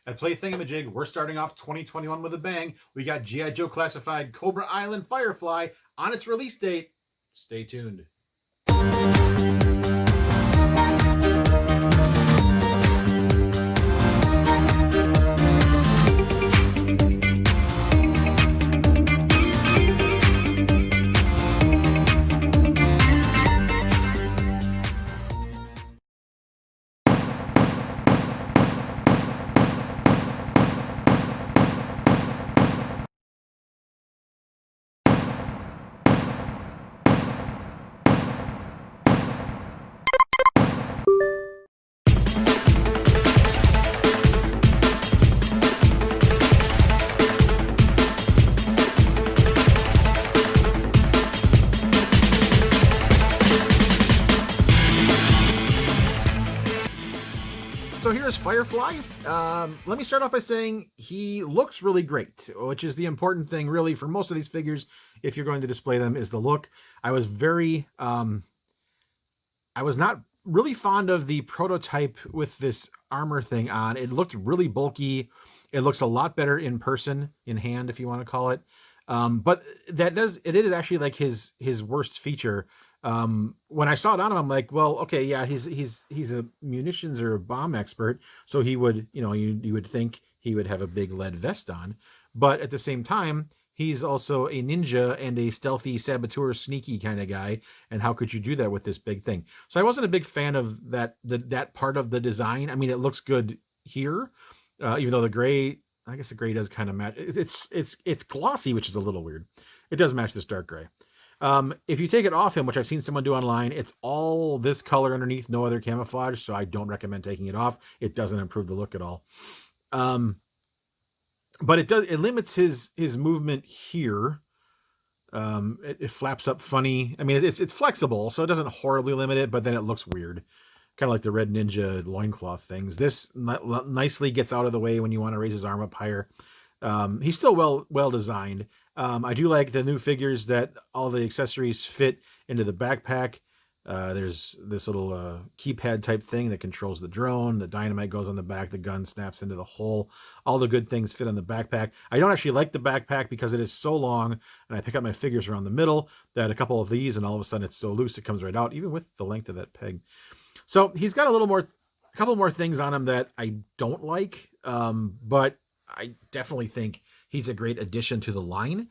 At Playthingamajig, we're starting off 2021 with a bang. We got G.I. Joe Classified Cobra Island Firefly on its release date. Stay tuned. So here's Firefly. Let me start off by saying he looks really great, which is the important thing really for most of these figures. If you're going to display them, is the look. I was not really fond of the prototype with this armor thing on. It looked really bulky. It looks a lot better in person, in hand, if you want to call it. But it is actually like his worst feature. When I saw it on him, I'm like, well, okay, yeah, he's a munitions or a bomb expert, so he would, you would think he would have a big lead vest on, but at the same time, he's also a ninja and a stealthy saboteur, sneaky kind of guy. And how could you do that with this big thing? So I wasn't a big fan of that part of the design. I mean, it looks good here, even though the gray, I guess the gray does kind of match. It's glossy, which is a little weird. It does match this dark gray. If you take it off him, which I've seen someone do online, it's all this color underneath, no other camouflage, so I don't recommend taking it off. It doesn't improve the look at all. But it limits his movement here. It flaps up funny. I mean, it's flexible, so it doesn't horribly limit it, but then it looks weird. Kind of like the Red Ninja loincloth things. This nicely gets out of the way when you want to raise his arm up higher. He's still well designed. I do like the new figures that all the accessories fit into the backpack. There's this little keypad type thing that controls the drone. The dynamite goes on the back. The gun snaps into the hole. All the good things fit on the backpack. I don't actually like the backpack because it is so long, and I pick up my figures around the middle, that a couple of these, and all of a sudden it's so loose it comes right out, even with the length of that peg. So he's got a couple more things on him that I don't like, but I definitely think he's a great addition to the line.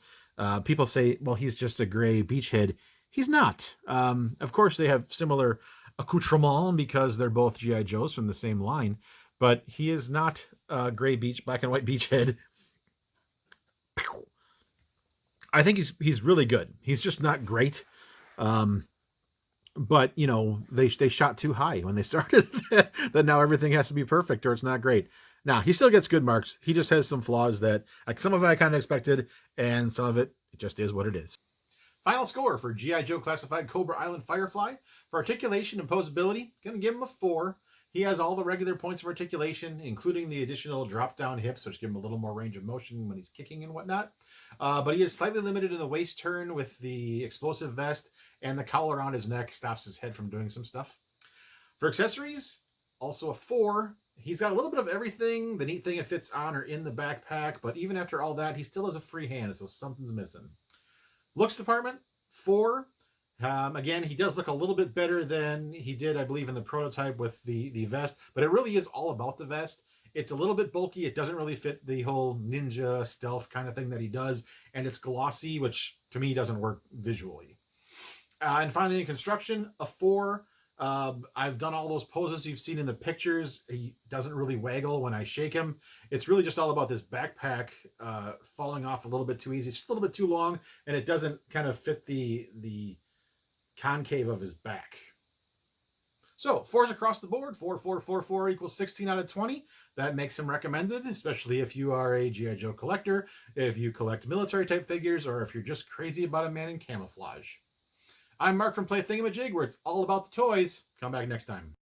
People say, well, he's just a gray beachhead. He's not. Of course, they have similar accoutrements because they're both G.I. Joes from the same line, but he is not a gray black and white beachhead. I think he's really good. He's just not great. But, they shot too high when they started that now everything has to be perfect or it's not great. Now, he still gets good marks. He just has some flaws that, like, some of it I kind of expected, and some of it just is what it is. Final score for G.I. Joe Classified Cobra Island Firefly. For articulation and posability, going to give him a 4. He has all the regular points of articulation, including the additional drop-down hips, which give him a little more range of motion when he's kicking and whatnot. But he is slightly limited in the waist turn with the explosive vest, and the cowl around his neck stops his head from doing some stuff. For accessories, also a 4. He's got a little bit of everything. The neat thing, it fits on or in the backpack, but even after all that, he still has a free hand, so something's missing. Looks department, 4. Again, he does look a little bit better than he did, I believe, in the prototype with the vest, but it really is all about the vest. It's a little bit bulky. It doesn't really fit the whole ninja stealth kind of thing that he does, and it's glossy, which to me doesn't work visually. And finally, in construction, a 4. I've done all those poses you've seen in the pictures. He doesn't really waggle when I shake him. It's really just all about this backpack falling off a little bit too easy. It's just a little bit too long, and it doesn't kind of fit the concave of his back. So 4s across the board. 4, 4, 4, 4 equals 16 out of 20. That makes him recommended, especially if you are a G.I. Joe collector, if you collect military type figures, or if you're just crazy about a man in camouflage. I'm Mark from Playthingamajig, where it's all about the toys. Come back next time.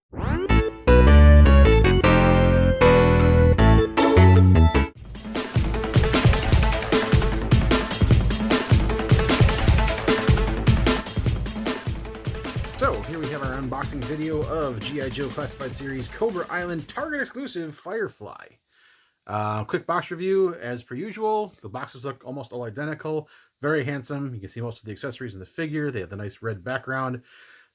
So here we have our unboxing video of G.I. Joe Classified Series Cobra Island Target exclusive Firefly. Quick box review, as per usual. The boxes look almost all identical. Very handsome. You can see most of the accessories in the figure. They have the nice red background.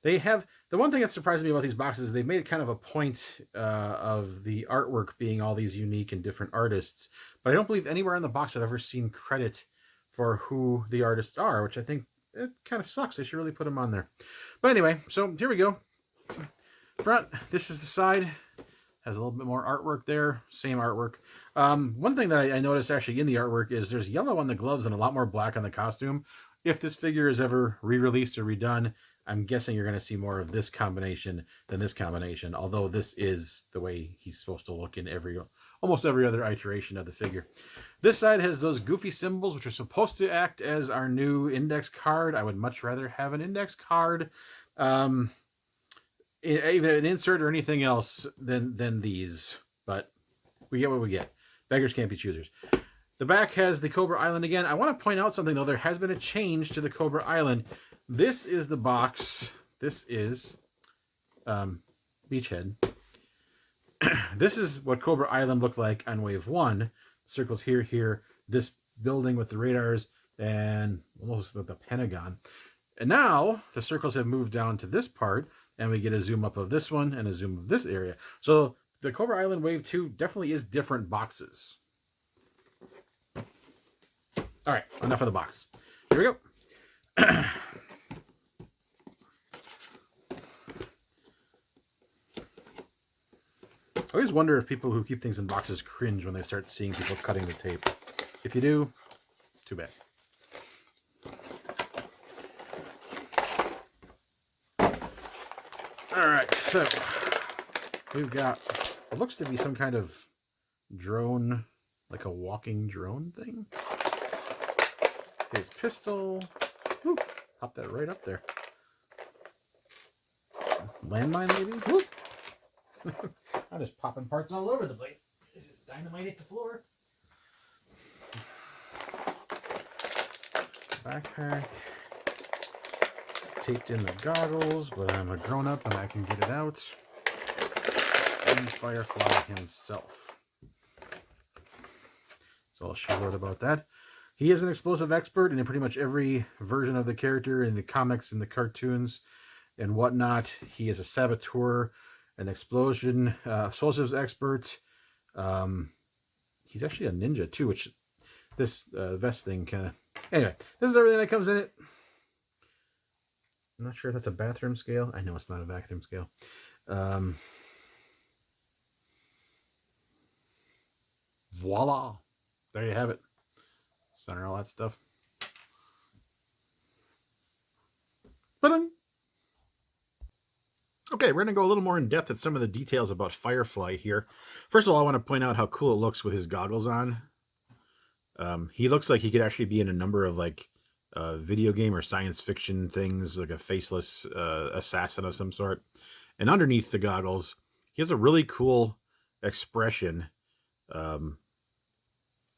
They have, the one thing that surprised me about these boxes is they made kind of a point of the artwork being all these unique and different artists. But I don't believe anywhere in the box I've ever seen credit for who the artists are, which I think it kind of sucks. They should really put them on there. But anyway, so here we go. Front, this is the side. Has a little bit more artwork there. Same artwork. One thing that I noticed actually in the artwork is there's yellow on the gloves and a lot more black on the costume. If this figure is ever re-released or redone, I'm guessing you're going to see more of this combination than this combination, although this is the way he's supposed to look in almost every other iteration of the figure. This side has those goofy symbols, which are supposed to act as our new index card. I would much rather have an index card, even an insert or anything else than these, but we get what we get. Beggars can't be choosers. The back has the Cobra Island again. I want to point out something, though. There has been a change to the Cobra Island. This is the box. This is Beachhead. This is what Cobra Island looked like on Wave 1. Circles here. This building with the radars and almost with the Pentagon. And now the circles have moved down to this part, and we get a zoom up of this one and a zoom of this area. So the Cobra Island Wave 2 definitely is different boxes. All right, enough of the box. Here we go. I always wonder if people who keep things in boxes cringe when they start seeing people cutting the tape. If you do, too bad. All right, so we've got what looks to be some kind of drone, like a walking drone thing. His pistol. Whoop, pop that right up there. Landmine, maybe? Whoop. I'm just popping parts all over the place. This is dynamite hit the floor. Backpack. Taped in the goggles, but I'm a grown-up and I can get it out. And Firefly himself. So I'll show out about that. He is an explosive expert in pretty much every version of the character in the comics and the cartoons and whatnot. He is a saboteur, an explosives expert. He's actually a ninja too, which this vest thing kind of... Anyway, this is everything that comes in it. I'm not sure if that's a bathroom scale. I know it's not a vacuum scale. Voila. There you have it. Center all that stuff. Okay, we're going to go a little more in depth at some of the details about Firefly here. First of all, I want to point out how cool it looks with his goggles on. He looks like he could actually be in a number of like video game or science fiction things, like a faceless assassin of some sort. And underneath the goggles, he has a really cool expression.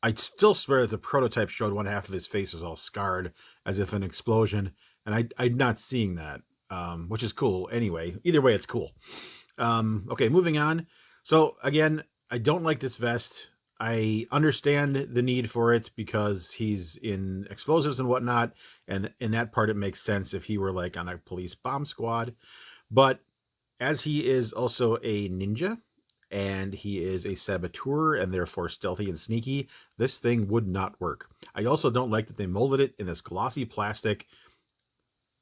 I still swear that the prototype showed one half of his face was all scarred as if an explosion. And I'm not seeing that, which is cool anyway. Either way, it's cool. Okay, moving on. So again, I don't like this vest. I understand the need for it because he's in explosives and whatnot. And in that part, it makes sense if he were like on a police bomb squad. But as he is also a ninja, and he is a saboteur and therefore stealthy and sneaky, this thing would not work. I also don't like that they molded it in this glossy plastic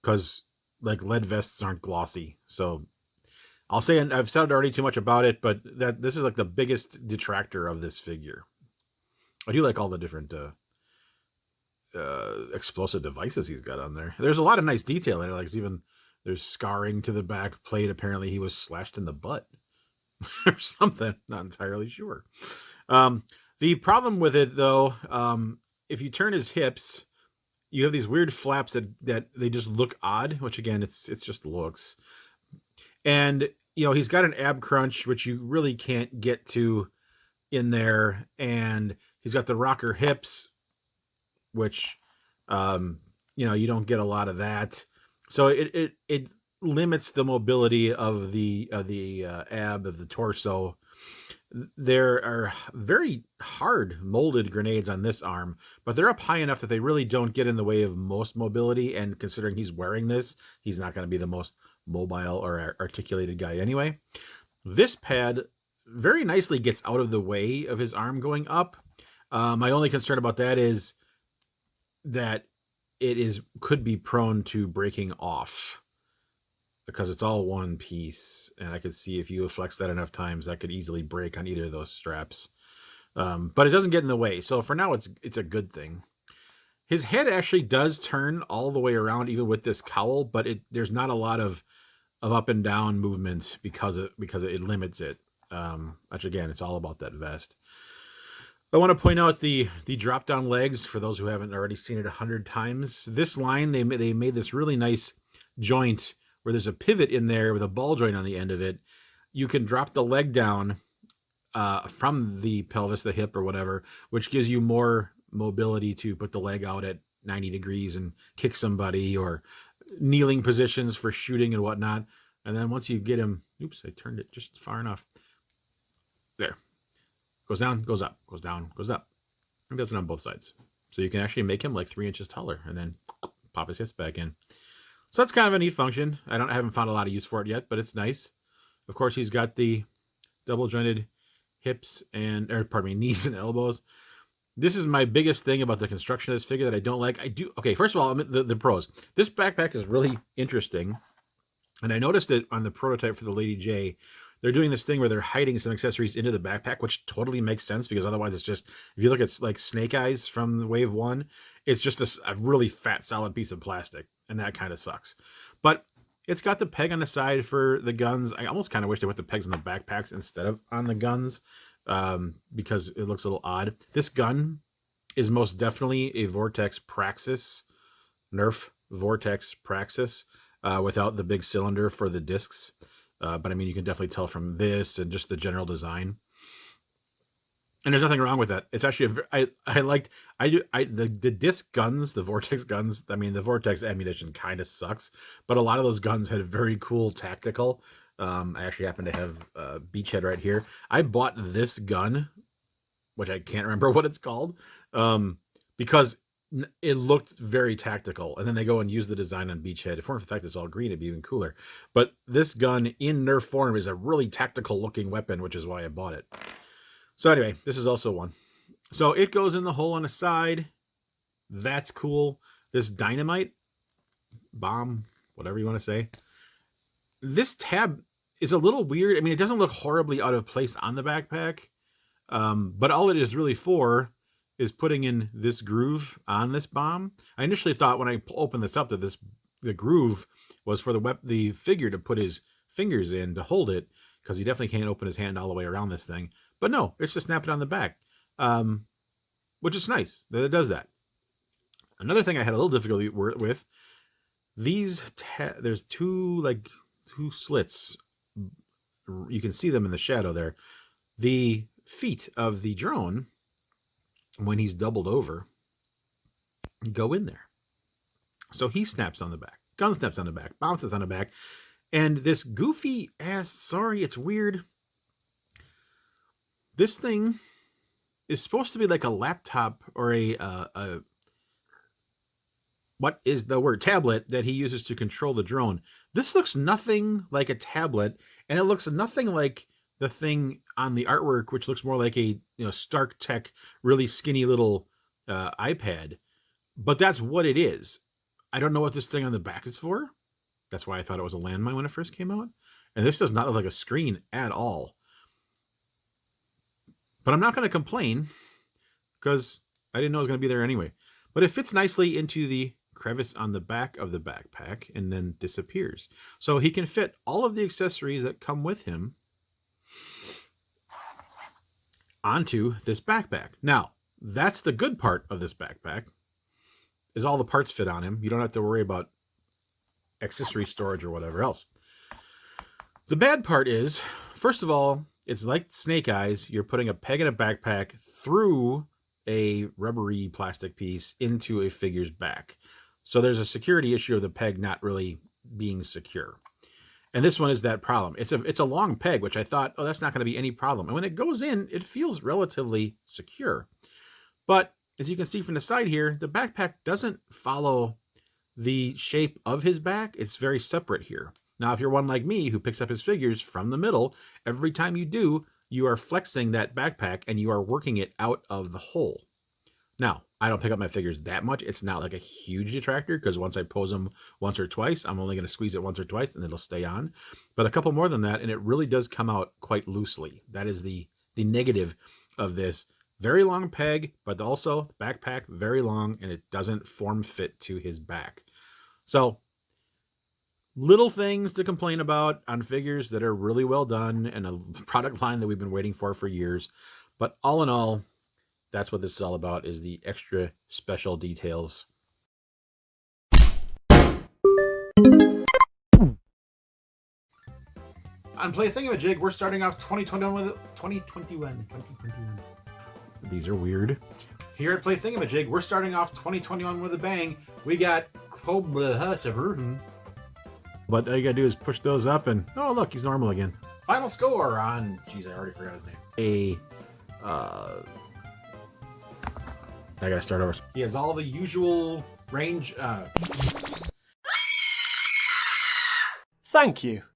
because like lead vests aren't glossy. So I'll say, and I've said already too much about it, but this is like the biggest detractor of this figure. I do like all the different explosive devices he's got on there. There's a lot of nice detail in it. Like even there's scarring to the back plate. Apparently he was slashed in the butt. Or something, not entirely sure. The problem with it, though, if you turn his hips, you have these weird flaps that they just look odd. Which again, it's just looks. And you know he's got an ab crunch, which you really can't get to in there, and he's got the rocker hips, which you know you don't get a lot of that. So it limits the mobility of the ab of the torso, There are very hard molded grenades on this arm, but they're up high enough that they really don't get in the way of most mobility. And considering he's wearing this, he's not going to be the most mobile or articulated guy anyway. This pad very nicely gets out of the way of his arm going up. My only concern about that is that could be prone to breaking off because it's all one piece, and I could see if you flex that enough times, that could easily break on either of those straps. But it doesn't get in the way, so for now, it's a good thing. His head actually does turn all the way around, even with this cowl, but there's not a lot of up and down movement because it limits it. Which again, it's all about that vest. I want to point out the drop down legs for those who haven't already seen it 100 times. This line, they made this really nice joint where there's a pivot in there with a ball joint on the end of it. You can drop the leg down from the pelvis, the hip or whatever, which gives you more mobility to put the leg out at 90 degrees and kick somebody, or kneeling positions for shooting and whatnot. And then once you get him, oops, I turned it just far enough. There. Goes down, goes up, goes down, goes up. And does it on both sides. So you can actually make him like 3 inches taller and then pop his hips back in. So that's kind of a neat function. I haven't found a lot of use for it yet, but it's nice. Of course, he's got the double jointed hips knees and elbows. This is my biggest thing about the construction of this figure that I don't like. Okay, first of all, the pros. This backpack is really interesting. And I noticed it on the prototype for the Lady J. They're doing this thing where they're hiding some accessories into the backpack, which totally makes sense because otherwise it's just, if you look at like Snake Eyes from Wave 1, it's just a really fat, solid piece of plastic, and that kind of sucks. But it's got the peg on the side for the guns. I almost kind of wish they put the pegs on the backpacks instead of on the guns because it looks a little odd. This gun is most definitely a Vortex Praxis, Nerf Vortex Praxis, without the big cylinder for the discs. But I mean, you can definitely tell from this and just the general design. And there's nothing wrong with that. It's actually the disc guns, the Vortex guns. I mean, the Vortex ammunition kind of sucks, but a lot of those guns had very cool tactical. I actually happen to have Beachhead right here. I bought this gun, which I can't remember what it's called, because it looked very tactical, and then they go and use the design on Beachhead. If it weren't for the fact it's all green, it'd be even cooler. But this gun in Nerf form is a really tactical looking weapon, which is why I bought it. So anyway, this is also one. So it goes in the hole on the side. That's cool. This dynamite bomb, whatever you want to say. This tab is a little weird. I mean, it doesn't look horribly out of place on the backpack, but all it is really for is putting in this groove on this bomb. I initially thought when I opened this up that the groove was for the figure to put his fingers in to hold it, because he definitely can't open his hand all the way around this thing. But no, it's just snap it on the back, which is nice that it does that. Another thing I had a little difficulty with, there's two slits. You can see them in the shadow there. The feet of the drone, when he's doubled over, go in there. So he snaps on the back, gun snaps on the back, bounces on the back, and this goofy ass, sorry, it's weird. This thing is supposed to be like a laptop or what is the word, tablet that he uses to control the drone. This looks nothing like a tablet, and it looks nothing like the thing on the artwork, which looks more like a Stark Tech, really skinny little iPad. But that's what it is. I don't know what this thing on the back is for. That's why I thought it was a landmine when it first came out. And this does not look like a screen at all. But I'm not going to complain because I didn't know it was going to be there anyway. But it fits nicely into the crevice on the back of the backpack and then disappears. So he can fit all of the accessories that come with him onto this backpack. Now, that's the good part of this backpack, is all the parts fit on him. You don't have to worry about accessory storage or whatever else. The bad part is, first of all, it's like Snake Eyes. You're putting a peg in a backpack through a rubbery plastic piece into a figure's back. So there's a security issue of the peg not really being secure. And this one is that problem. It's a long peg, which I thought, oh, that's not going to be any problem. And when it goes in, it feels relatively secure. But as you can see from the side here, the backpack doesn't follow the shape of his back. It's very separate here. Now, if you're one like me who picks up his figures from the middle, every time you do, you are flexing that backpack and you are working it out of the hole. Now, I don't pick up my figures that much. It's not like a huge detractor because once I pose them once or twice, I'm only going to squeeze it once or twice and it'll stay on. But a couple more than that, and it really does come out quite loosely. That is the negative of this. Very long peg, but also the backpack very long, and it doesn't form fit to his back. So little things to complain about on figures that are really well done and a product line that we've been waiting for years. But all in all, that's what this is all about, is the extra special details. On Playthingamajig, we're starting off 2021 with 2021. These are weird. Here at Playthingamajig, we're starting off 2021 with a bang. We got Cobra. But all you gotta do is push those up and, oh look, he's normal again. Final score on, geez, I already forgot his name. I gotta start over. He has all the usual range. Thank you.